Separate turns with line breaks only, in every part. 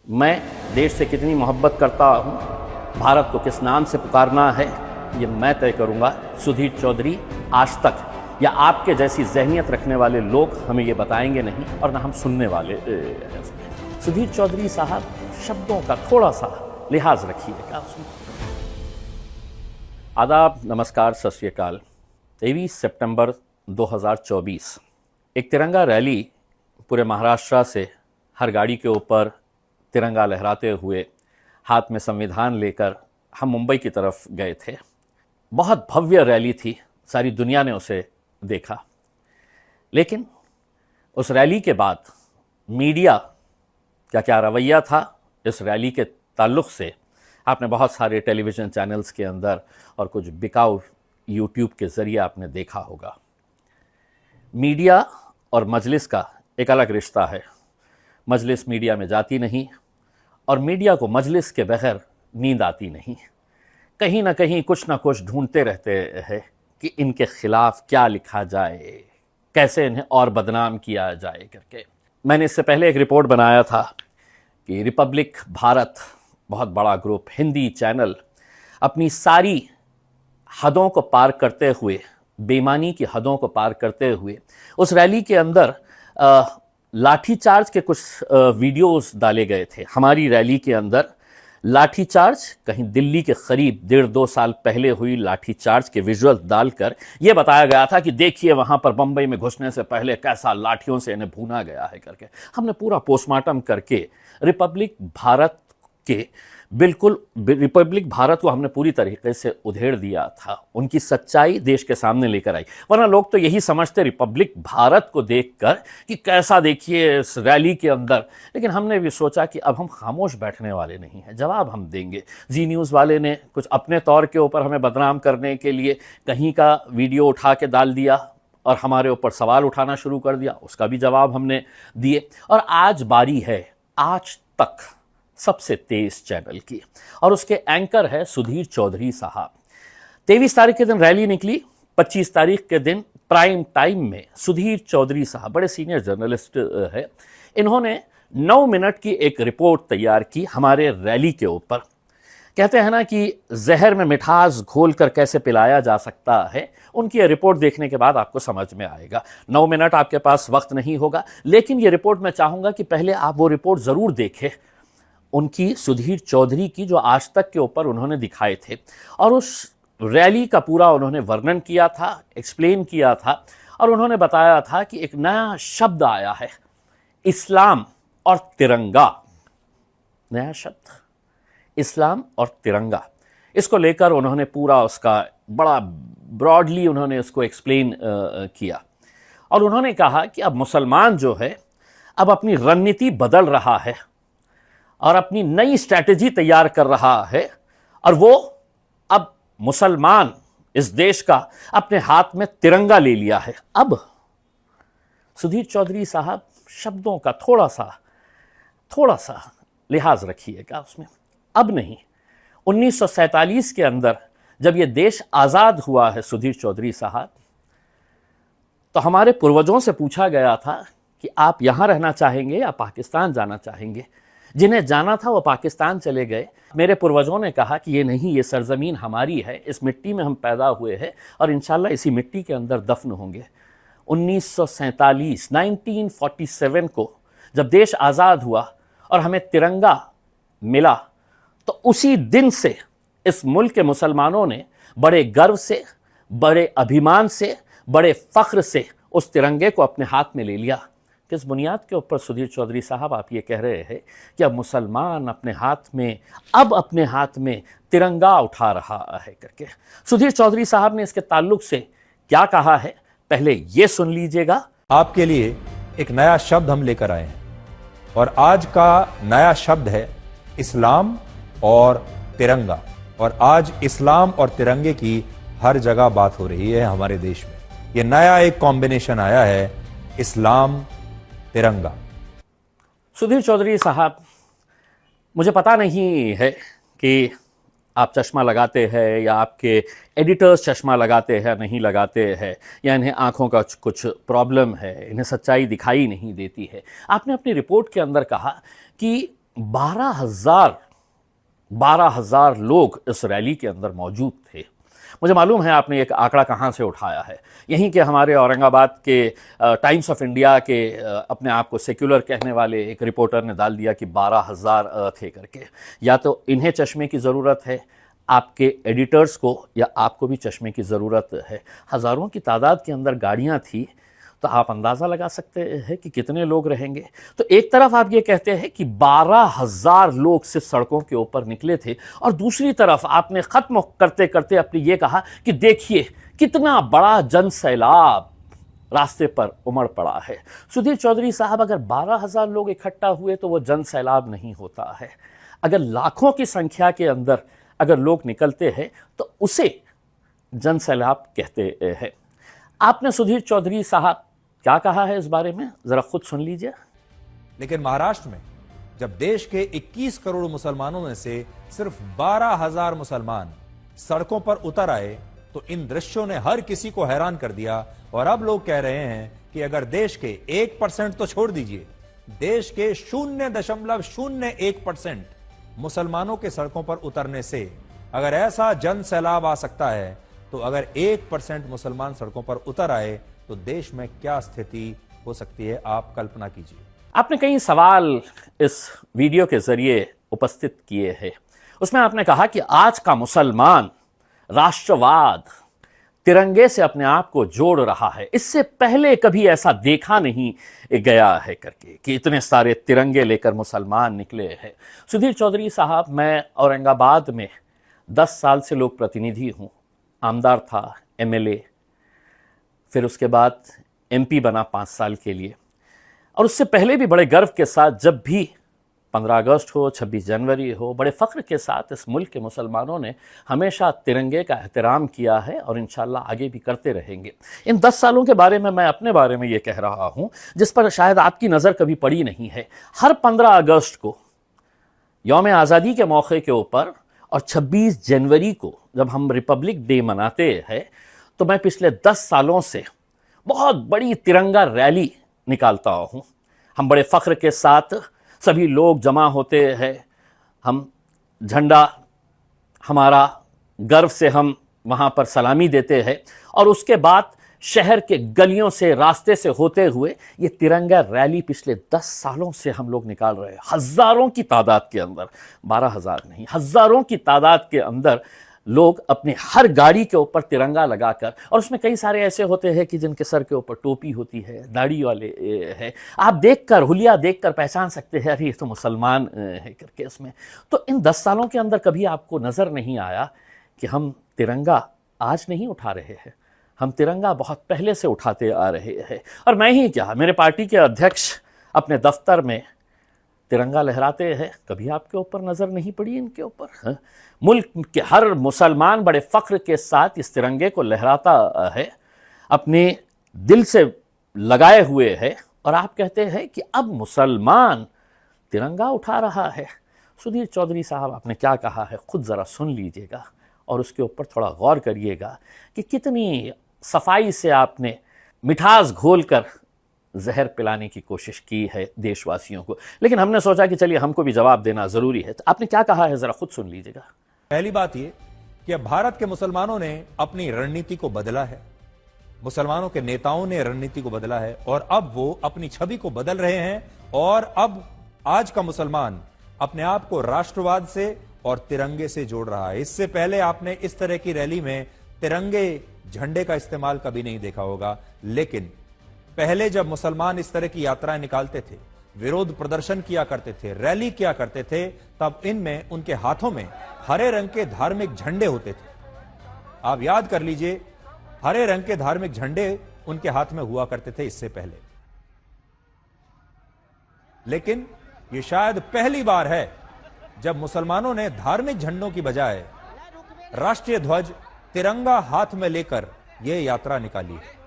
मैं देश से कितनी मोहब्बत करता हूँ, भारत को किस नाम से पुकारना है, ये मैं तय करूँगा। सुधीर चौधरी आज तक या आपके जैसी जहनियत रखने वाले लोग हमें ये बताएंगे नहीं, और ना हम सुनने वाले हैं उसमें। सुधीर चौधरी साहब, शब्दों का थोड़ा सा लिहाज रखिएगा उसमें। आदाब, नमस्कार, सत श्री अकाल। 23 सितंबर 2024 एक तिरंगा रैली पूरे महाराष्ट्र से हर गाड़ी के ऊपर तिरंगा लहराते हुए हाथ में संविधान लेकर हम मुंबई की तरफ गए थे। बहुत भव्य रैली थी, सारी दुनिया ने उसे देखा। लेकिन उस रैली के बाद मीडिया का क्या रवैया था इस रैली के ताल्लुक़ से आपने बहुत सारे टेलीविज़न चैनल्स के अंदर और कुछ बिकाऊ यूट्यूब के ज़रिए आपने देखा होगा। मीडिया और मजलिस का एक अलग रिश्ता है। मजलिस मीडिया में जाती नहीं और मीडिया को मजलिस के बगैर नींद आती नहीं। कहीं ना कहीं कुछ ना कुछ ढूंढते रहते हैं कि इनके खिलाफ क्या लिखा जाए, कैसे इन्हें और बदनाम किया जाए करके। मैंने इससे पहले एक रिपोर्ट बनाया था कि रिपब्लिक भारत, बहुत बड़ा ग्रुप, हिंदी चैनल, अपनी सारी हदों को पार करते हुए, बेईमानी की हदों को पार करते हुए उस रैली के अंदर लाठीचार्ज के कुछ वीडियोस डाले गए थे। हमारी रैली के अंदर लाठीचार्ज, कहीं दिल्ली के करीब 1.5-2 साल पहले हुई लाठीचार्ज के विजुअल डालकर यह बताया गया था कि देखिए वहां पर बंबई में घुसने से पहले कैसा लाठियों से इन्हें भूना गया है करके। हमने पूरा पोस्टमार्टम करके रिपब्लिक भारत के बिल्कुल रिपब्लिक भारत को हमने पूरी तरीके से उधेड़ दिया था। उनकी सच्चाई देश के सामने लेकर आई। वरना लोग तो यही समझते रिपब्लिक भारत को देखकर कि कैसा देखिए इस रैली के अंदर। लेकिन हमने भी सोचा कि अब हम खामोश बैठने वाले नहीं हैं, जवाब हम देंगे। जी न्यूज़ वाले ने कुछ अपने तौर के ऊपर हमें बदनाम करने के लिए कहीं का वीडियो उठा के डाल दिया और हमारे ऊपर सवाल उठाना शुरू कर दिया, उसका भी जवाब हमने दिए। और आज बारी है आज तक सबसे तेज चैनल की, और उसके एंकर है सुधीर चौधरी साहब। 23 तारीख के दिन रैली निकली, 25 तारीख के दिन प्राइम टाइम में सुधीर चौधरी साहब, बड़े सीनियर जर्नलिस्ट है, इन्होंने 9 मिनट की एक रिपोर्ट तैयार की हमारे रैली के ऊपर। कहते हैं ना कि जहर में मिठास घोल कर कैसे पिलाया जा सकता है, उनकी रिपोर्ट देखने के बाद आपको समझ में आएगा। 9 मिनट आपके पास वक्त नहीं होगा, लेकिन ये रिपोर्ट मैं चाहूँगा कि पहले आप वो रिपोर्ट ज़रूर देखें, उनकी, सुधीर चौधरी की, जो आज तक के ऊपर उन्होंने दिखाए थे। और उस रैली का पूरा उन्होंने वर्णन किया था, एक्सप्लेन किया था, और उन्होंने बताया था कि एक नया शब्द आया है, इस्लाम और तिरंगा। नया शब्द, इस्लाम और तिरंगा। इसको लेकर उन्होंने पूरा उसका बड़ा ब्रॉडली उन्होंने उसको एक्सप्लेन किया। और उन्होंने कहा कि अब मुसलमान जो है, अब अपनी रणनीति बदल रहा है और अपनी नई स्ट्रैटेजी तैयार कर रहा है, और वो अब मुसलमान इस देश का अपने हाथ में तिरंगा ले लिया है। अब सुधीर चौधरी साहब, शब्दों का थोड़ा सा लिहाज रखिएगा उसमें। अब नहीं, 1947 के अंदर जब ये देश आज़ाद हुआ है सुधीर चौधरी साहब, तो हमारे पूर्वजों से पूछा गया था कि आप यहां रहना चाहेंगे या पाकिस्तान जाना चाहेंगे। जिन्हें जाना था वो पाकिस्तान चले गए। मेरे पूर्वजों ने कहा कि ये नहीं, ये सरजमीन हमारी है, इस मिट्टी में हम पैदा हुए हैं और इंशाल्लाह इसी मिट्टी के अंदर दफन होंगे। 1947 को जब देश आज़ाद हुआ और हमें तिरंगा मिला, तो उसी दिन से इस मुल्क के मुसलमानों ने बड़े गर्व से, बड़े अभिमान से, बड़े फ़ख्र से उस तिरंगे को अपने हाथ में ले लिया। किस बुनियाद के ऊपर सुधीर चौधरी साहब आप ये कह रहे हैं कि अब मुसलमान अपने हाथ में तिरंगा उठा रहा है करके? सुधीर चौधरी साहब ने इसके ताल्लुक से क्या कहा है, पहले ये सुन लीजिएगा।
आपके लिए एक नया शब्द हम लेकर आए हैं, और आज का नया शब्द है इस्लाम और तिरंगा। और आज इस्लाम और तिरंगे की हर जगह बात हो रही है हमारे देश में। यह नया एक कॉम्बिनेशन आया है, इस्लाम तिरंगा।
सुधीर चौधरी साहब, मुझे पता नहीं है कि आप चश्मा लगाते हैं या आपके एडिटर्स चश्मा लगाते हैं नहीं लगाते हैं, या इन्हें आँखों का कुछ प्रॉब्लम है, इन्हें सच्चाई दिखाई नहीं देती है। आपने अपनी रिपोर्ट के अंदर कहा कि 12,000 लोग इस रैली के अंदर मौजूद थे। मुझे मालूम है आपने एक आंकड़ा कहाँ से उठाया है। यहीं के हमारे औरंगाबाद के टाइम्स ऑफ इंडिया के अपने आप को सेक्युलर कहने वाले एक रिपोर्टर ने डाल दिया कि 12,000 थे करके। या तो इन्हें चश्मे की ज़रूरत है, आपके एडिटर्स को, या आपको भी चश्मे की ज़रूरत है। हज़ारों की तादाद के अंदर गाड़ियाँ थी, तो आप अंदाज़ा लगा सकते हैं कि कितने लोग रहेंगे। तो एक तरफ आप ये कहते हैं कि 12,000 लोग सिर्फ सड़कों के ऊपर निकले थे, और दूसरी तरफ आपने ख़त्म करते करते अपने ये कहा कि देखिए कितना बड़ा जन सैलाब रास्ते पर उमड़ पड़ा है। सुधीर चौधरी साहब, अगर 12,000 लोग इकट्ठा हुए तो वो जन सैलाब नहीं होता है। अगर लाखों की संख्या के अंदर अगर लोग निकलते हैं तो उसे जन सैलाब कहते हैं। आपने सुधीर चौधरी साहब क्या कहा है इस बारे में, जरा खुद सुन लीजिए।
लेकिन महाराष्ट्र में जब देश के 21 करोड़ मुसलमानों में से सिर्फ 12,000 मुसलमान सड़कों पर उतर आए, तो इन दृश्यों ने हर किसी को हैरान कर दिया। और अब लोग कह रहे हैं कि अगर देश के 1% तो छोड़ दीजिए, देश के 0.01% मुसलमानों के सड़कों पर उतरने से अगर ऐसा जन सैलाब आ सकता है, तो अगर 1% मुसलमान सड़कों पर उतर आए तो देश में क्या स्थिति हो सकती है, आप कल्पना कीजिए।
आपने कई सवाल इस वीडियो के जरिए उपस्थित किए हैं। उसमें आपने कहा कि आज का मुसलमान राष्ट्रवाद, तिरंगे से अपने आप को जोड़ रहा है। इससे पहले कभी ऐसा देखा नहीं गया है करके कि इतने सारे तिरंगे लेकर मुसलमान निकले हैं। सुधीर चौधरी साहब, मैं औरंगाबाद में 10 साल से लोक प्रतिनिधि हूँ, आमदार था, एमएलए, फिर उसके बाद एमपी बना 5 साल के लिए। और उससे पहले भी बड़े गर्व के साथ जब भी 15 अगस्त हो, 26 जनवरी हो, बड़े फ़ख्र के साथ इस मुल्क के मुसलमानों ने हमेशा तिरंगे का एहतराम किया है और इंशाअल्लाह आगे भी करते रहेंगे। इन 10 सालों के बारे में मैं अपने बारे में ये कह रहा हूँ जिस पर शायद आपकी नज़र कभी पड़ी नहीं है। हर 15 अगस्त को यौम आज़ादी के मौके के ऊपर और 26 जनवरी को जब हम रिपब्लिक डे मनाते हैं, तो मैं पिछले 10 सालों से बहुत बड़ी तिरंगा रैली निकालता हूँ। हम बड़े फ़ख्र के साथ सभी लोग जमा होते हैं, हम झंडा, हमारा गर्व से हम वहाँ पर सलामी देते हैं, और उसके बाद शहर के गलियों से, रास्ते से होते हुए ये तिरंगा रैली पिछले 10 सालों से हम लोग निकाल रहे हैं। हज़ारों की तादाद के अंदर, 12,000 नहीं, हज़ारों की तादाद के अंदर लोग अपने हर गाड़ी के ऊपर तिरंगा लगाकर, और उसमें कई सारे ऐसे होते हैं कि जिनके सर के ऊपर टोपी होती है, दाढ़ी वाले है, आप देखकर, हुलिया देखकर पहचान सकते हैं, अरे ये तो मुसलमान है करके। इसमें तो इन 10 सालों के अंदर कभी आपको नज़र नहीं आया कि हम तिरंगा आज नहीं उठा रहे हैं, हम तिरंगा बहुत पहले से उठाते आ रहे हैं। और मैं ही क्या, मेरे पार्टी के अध्यक्ष अपने दफ्तर में तिरंगा लहराते हैं, कभी आपके ऊपर नज़र नहीं पड़ी इनके ऊपर? मुल्क के हर मुसलमान बड़े फ़ख्र के साथ इस तिरंगे को लहराता है, अपने दिल से लगाए हुए है, और आप कहते हैं कि अब मुसलमान तिरंगा उठा रहा है। सुधीर चौधरी साहब, आपने क्या कहा है खुद ज़रा सुन लीजिएगा और उसके ऊपर थोड़ा गौर करिएगा कि कितनी सफाई से आपने मिठास घोलकर जहर पिलाने की कोशिश की है देशवासियों को। लेकिन हमने सोचा कि चलिए हमको भी जवाब देना ज़रूरी है। तो आपने क्या कहा है, ज़रा खुद सुन लीजिएगा।
पहली बात यह कि अब भारत के मुसलमानों ने अपनी रणनीति को बदला है, मुसलमानों के नेताओं ने रणनीति को बदला है, और अब वो अपनी छवि को बदल रहे हैं। और अब आज का मुसलमान अपने आप को राष्ट्रवाद से और तिरंगे से जोड़ रहा है। इससे पहले आपने इस तरह की रैली में तिरंगे झंडे का इस्तेमाल कभी नहीं देखा होगा। लेकिन पहले जब मुसलमान इस तरह की यात्राएं निकालते थे, विरोध प्रदर्शन किया करते थे, रैली किया करते थे, तब इनमें उनके हाथों में हरे रंग के धार्मिक झंडे होते थे। आप याद कर लीजिए, हरे रंग के धार्मिक झंडे उनके हाथ में हुआ करते थे इससे पहले। लेकिन यह शायद पहली बार है जब मुसलमानों ने धार्मिक झंडों की बजाय राष्ट्रीय ध्वज, तिरंगा हाथ में लेकर यह यात्रा निकाली है,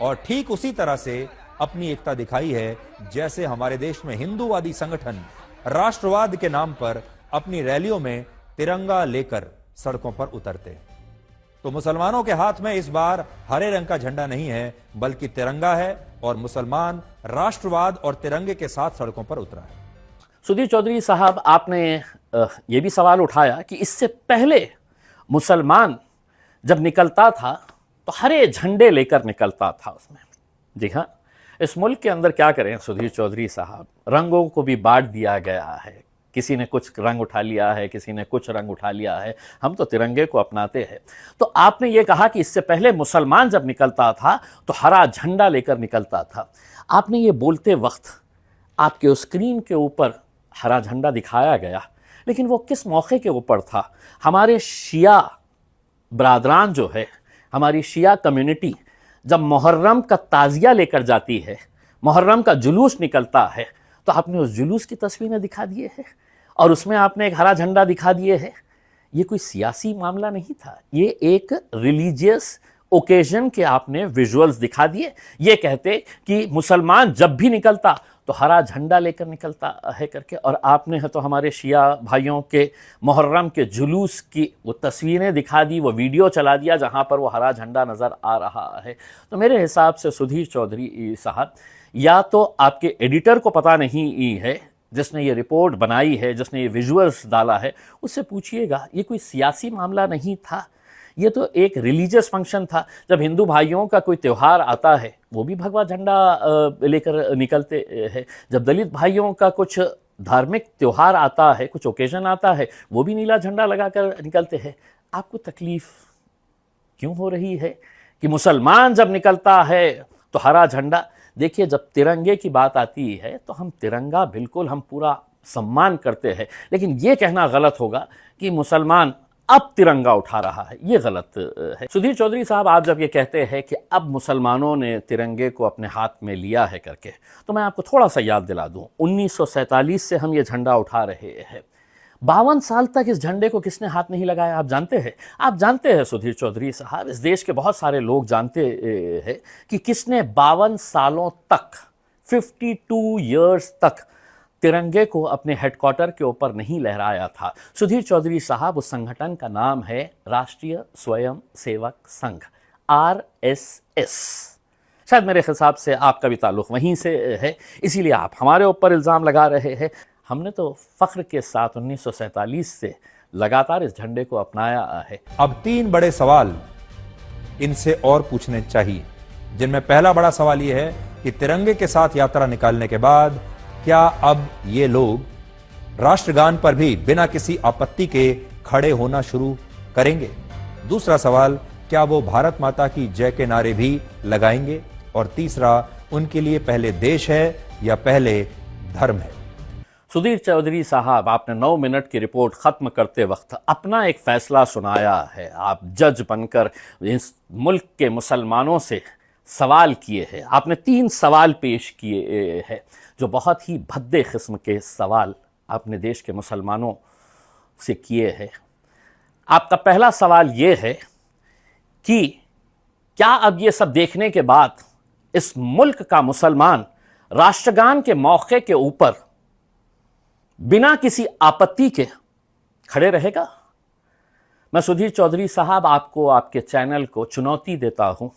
और ठीक उसी तरह से अपनी एकता दिखाई है जैसे हमारे देश में हिंदूवादी संगठन राष्ट्रवाद के नाम पर अपनी रैलियों में तिरंगा लेकर सड़कों पर उतरते हैं। तो मुसलमानों के हाथ में इस बार हरे रंग का झंडा नहीं है, बल्कि तिरंगा है, और मुसलमान राष्ट्रवाद और तिरंगे के साथ सड़कों पर उतरा है।
सुधीर चौधरी साहब, आपने ये भी सवाल उठाया कि इससे पहले मुसलमान जब निकलता था तो हरे झंडे लेकर निकलता था उसमें। जी हाँ, इस मुल्क के अंदर क्या करें सुधीर चौधरी साहब, रंगों को भी बांट दिया गया है। किसी ने कुछ रंग उठा लिया है, किसी ने कुछ रंग उठा लिया है, हम तो तिरंगे को अपनाते हैं। तो आपने ये कहा कि इससे पहले मुसलमान जब निकलता था तो हरा झंडा लेकर निकलता था। आपने ये बोलते वक्त आपके उस स्क्रीन के ऊपर हरा झंडा दिखाया गया, लेकिन वो किस मौके के ऊपर था? हमारे शिया बरादरान जो है, हमारी शिया कम्युनिटी जब मुहर्रम का ताज़िया लेकर जाती है, मुहर्रम का जुलूस निकलता है, तो आपने उस जुलूस की तस्वीरें दिखा दिए हैं और उसमें आपने एक हरा झंडा दिखा दिए है। ये कोई सियासी मामला नहीं था, ये एक रिलीजियस ओकेजन के आपने विजुअल्स दिखा दिए। ये कहते कि मुसलमान जब भी निकलता तो हरा झंडा लेकर निकलता है करके, और आपने है तो हमारे शिया भाइयों के मुहर्रम के जुलूस की वो तस्वीरें दिखा दी, वो वीडियो चला दिया जहां पर वो हरा झंडा नज़र आ रहा है। तो मेरे हिसाब से सुधीर चौधरी साहब, या तो आपके एडिटर को पता नहीं है जिसने ये रिपोर्ट बनाई है, जिसने ये विजुअल्स डाला है, उससे पूछिएगा। ये कोई सियासी मामला नहीं था, ये तो एक रिलीजियस फंक्शन था। जब हिंदू भाइयों का कोई त्यौहार आता है वो भी भगवा झंडा लेकर निकलते हैं। जब दलित भाइयों का कुछ धार्मिक त्यौहार आता है, कुछ ओकेजन आता है, वो भी नीला झंडा लगाकर निकलते हैं। आपको तकलीफ क्यों हो रही है कि मुसलमान जब निकलता है तो हरा झंडा? देखिए, जब तिरंगे की बात आती है तो हम तिरंगा बिल्कुल हम पूरा सम्मान करते हैं, लेकिन ये कहना गलत होगा कि मुसलमान अब तिरंगा उठा रहा है, ये गलत है। सुधीर चौधरी साहब, आप जब ये कहते हैं कि अब मुसलमानों ने तिरंगे को अपने हाथ में लिया है करके, तो मैं आपको थोड़ा सा याद दिला दूं, 1947 से हम ये झंडा उठा रहे हैं। 52 साल तक इस झंडे को किसने हाथ नहीं लगाया, आप जानते हैं? आप जानते हैं सुधीर चौधरी साहब, इस देश के बहुत सारे लोग जानते हैं कि किसने 52 सालों तक, 52 ईयर्स तक तिरंगे को अपने हेडक्वार्टर के ऊपर नहीं लहराया था। सुधीर चौधरी साहब, उस संगठन का नाम है राष्ट्रीय स्वयं सेवक संघ, RSS। शायद मेरे हिसाब से आपका भी ताल्लुक़ वहीं से है, इसीलिए आप हमारे ऊपर इल्ज़ाम लगा रहे हैं। हमने तो फ़ख्र के साथ 1947 से लगातार इस झंडे को अपनाया है।
अब 3 बड़े सवाल इनसे और पूछने चाहिए, जिनमें पहला बड़ा सवाल यह है कि तिरंगे के साथ यात्रा निकालने के बाद क्या अब ये लोग राष्ट्रगान पर भी बिना किसी आपत्ति के खड़े होना शुरू करेंगे? दूसरा सवाल, क्या वो भारत माता की जय के नारे भी लगाएंगे? और तीसरा, उनके लिए पहले देश है या पहले धर्म है?
सुधीर चौधरी साहब, आपने 9 मिनट की रिपोर्ट ख़त्म करते वक्त अपना एक फ़ैसला सुनाया है। आप जज बनकर इस मुल्क के मुसलमानों से सवाल किए हैं। आपने 3 सवाल पेश किए हैं, जो बहुत ही भद्दे किस्म के सवाल आपने देश के मुसलमानों से किए हैं। आपका पहला सवाल ये है कि क्या अब ये सब देखने के बाद इस मुल्क का मुसलमान राष्ट्रगान के मौके के ऊपर बिना किसी आपत्ति के खड़े रहेगा? मैं सुधीर चौधरी साहब आपको, आपके चैनल को चुनौती देता हूं,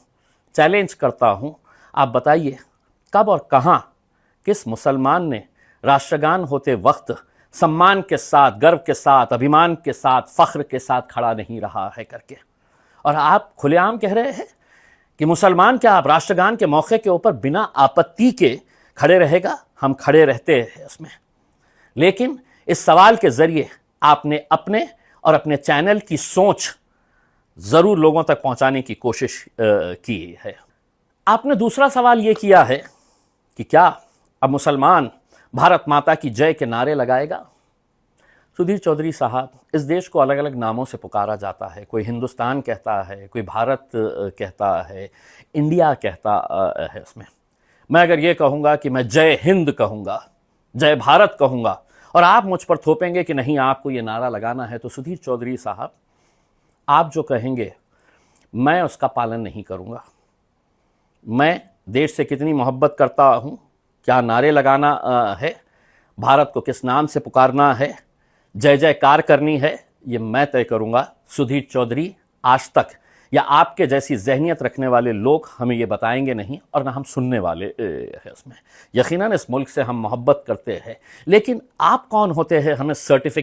चैलेंज करता हूं। आप बताइए, कब और कहां किस मुसलमान ने राष्ट्रगान होते वक्त सम्मान के साथ, गर्व के साथ, अभिमान के साथ, फ़ख्र के साथ खड़ा नहीं रहा है करके? और आप खुलेआम कह रहे हैं कि मुसलमान क्या आप राष्ट्रगान के मौके के ऊपर बिना आपत्ति के खड़े रहेगा? हम खड़े रहते हैं उसमें, लेकिन इस सवाल के ज़रिए आपने अपने और अपने चैनल की सोच ज़रूर लोगों तक पहुंचाने की कोशिश की है। आपने दूसरा सवाल ये किया है कि क्या अब मुसलमान भारत माता की जय के नारे लगाएगा? सुधीर चौधरी साहब, इस देश को अलग अलग नामों से पुकारा जाता है। कोई हिंदुस्तान कहता है, कोई भारत कहता है, इंडिया कहता है। उसमें मैं अगर ये कहूँगा कि मैं जय हिंद कहूँगा, जय भारत कहूँगा, और आप मुझ पर थोपेंगे कि नहीं आपको ये नारा लगाना है, तो सुधीर चौधरी साहब, आप जो कहेंगे मैं उसका पालन नहीं करूँगा। मैं देश से कितनी मोहब्बत करता हूँ, क्या नारे लगाना है, भारत को किस नाम से पुकारना है, जय जयकार करनी है, ये मैं तय करूँगा। सुधीर चौधरी आज तक या आपके जैसी जहनियत रखने वाले लोग हमें ये बताएंगे नहीं, और ना हम सुनने वाले हैं उसमें। यकीनन इस मुल्क से हम मोहब्बत करते हैं, लेकिन आप कौन होते हैं हमें सर्टिफिकेट